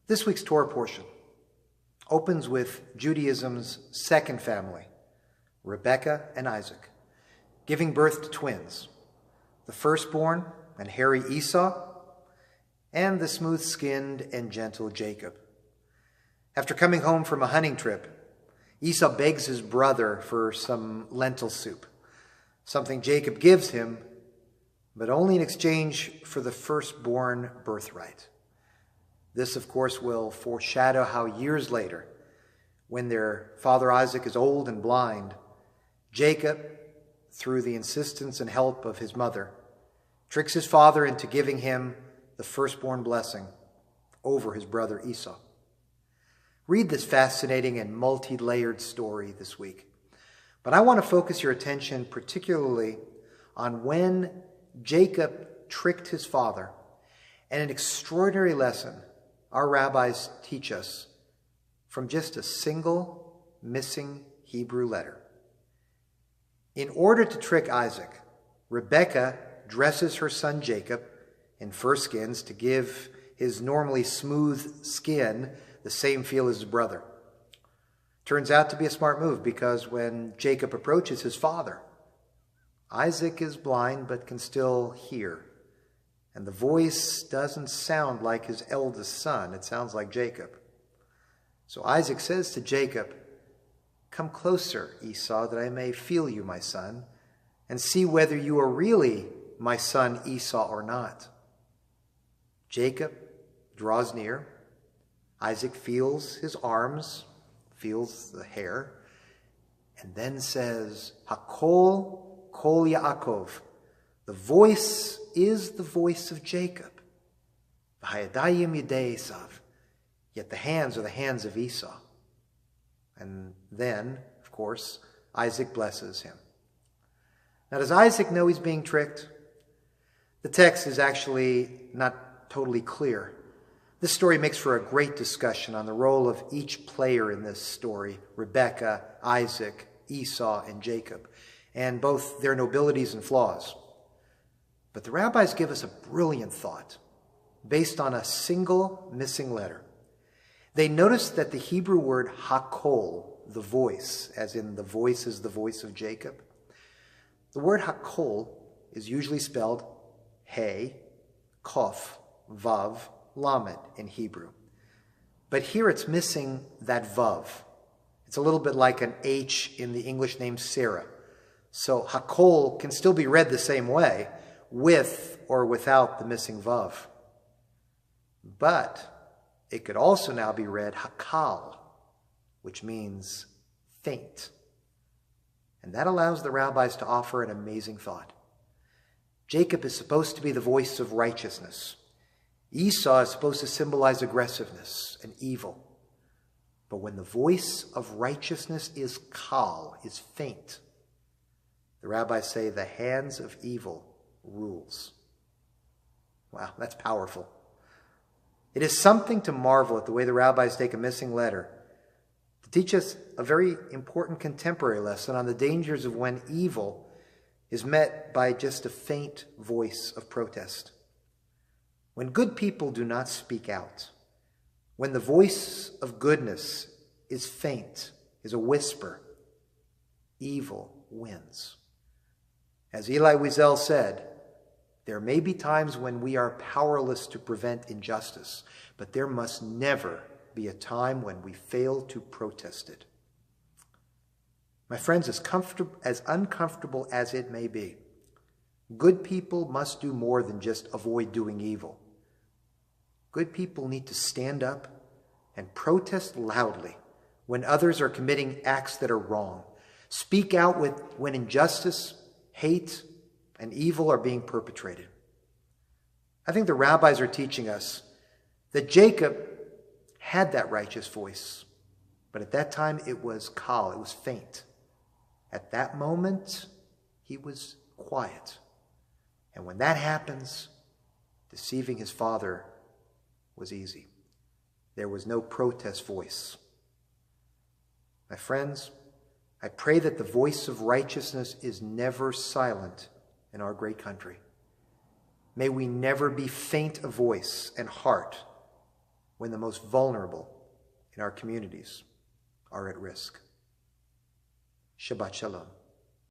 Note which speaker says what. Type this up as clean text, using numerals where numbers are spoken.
Speaker 1: This week's Torah portion opens with Judaism's second family, Rebekah and Isaac, giving birth to twins, the firstborn and hairy Esau, and the smooth-skinned and gentle Jacob. After coming home from a hunting trip, Esau begs his brother for some lentil soup, something Jacob gives him, but only in exchange for the firstborn birthright. This, of course, will foreshadow how years later, when their father Isaac is old and blind, Jacob, through the insistence and help of his mother, tricks his father into giving him the firstborn blessing over his brother Esau. Read this fascinating and multi-layered story this week. But I want to focus your attention particularly on when Jacob tricked his father, and an extraordinary lesson our rabbis teach us from just a single missing Hebrew letter. In order to trick Isaac, Rebekah dresses her son Jacob in fur skins to give his normally smooth skin the same feel as his brother. Turns out to be a smart move, because when Jacob approaches his father, Isaac is blind but can still hear. And the voice doesn't sound like his eldest son. It sounds like Jacob. So Isaac says to Jacob, "Come closer, Esau, that I may feel you, my son, and see whether you are really my son Esau or not." Jacob draws near. Isaac feels his arms, feels the hair, and then says, "Hakol kol Yaakov." The voice is the voice of Jacob. V'hayadayim yedei Esav. Yet the hands are the hands of Esau. And then, of course, Isaac blesses him. Now, does Isaac know he's being tricked? The text is actually not totally clear. This story makes for a great discussion on the role of each player in this story: Rebekah, Isaac, Esau, and Jacob, and both their nobilities and flaws. But the rabbis give us a brilliant thought based on a single missing letter. They notice that the Hebrew word hakol, the voice, as in the voice is the voice of Jacob, the word hakol is usually spelled He, Kof, Vav, Lamed in Hebrew. But here it's missing that Vav. It's a little bit like an H in the English name Sarah. So hakol can still be read the same way, with or without the missing Vav. But it could also now be read hakal, which means faint. And that allows the rabbis to offer an amazing thought. Jacob is supposed to be the voice of righteousness. Esau is supposed to symbolize aggressiveness and evil. But when the voice of righteousness is kal, is faint, the rabbis say the hands of evil rules. Wow, that's powerful. It is something to marvel at the way the rabbis take a missing letter to teach us a very important contemporary lesson on the dangers of when evil is met by just a faint voice of protest. When good people do not speak out, when the voice of goodness is faint, is a whisper, evil wins. As Elie Wiesel said, there may be times when we are powerless to prevent injustice, but there must never be a time when we fail to protest it. My friends, as uncomfortable as it may be, good people must do more than just avoid doing evil. Good people need to stand up and protest loudly when others are committing acts that are wrong. Speak out when injustice, hate, and evil are being perpetrated. I think the rabbis are teaching us that Jacob had that righteous voice, but at that time it was kal, it was faint. At that moment, he was quiet. And when that happens, deceiving his father was easy. There was no protest voice. My friends, I pray that the voice of righteousness is never silent in our great country. May we never be faint of voice and heart when the most vulnerable in our communities are at risk. Shabbat Shalom.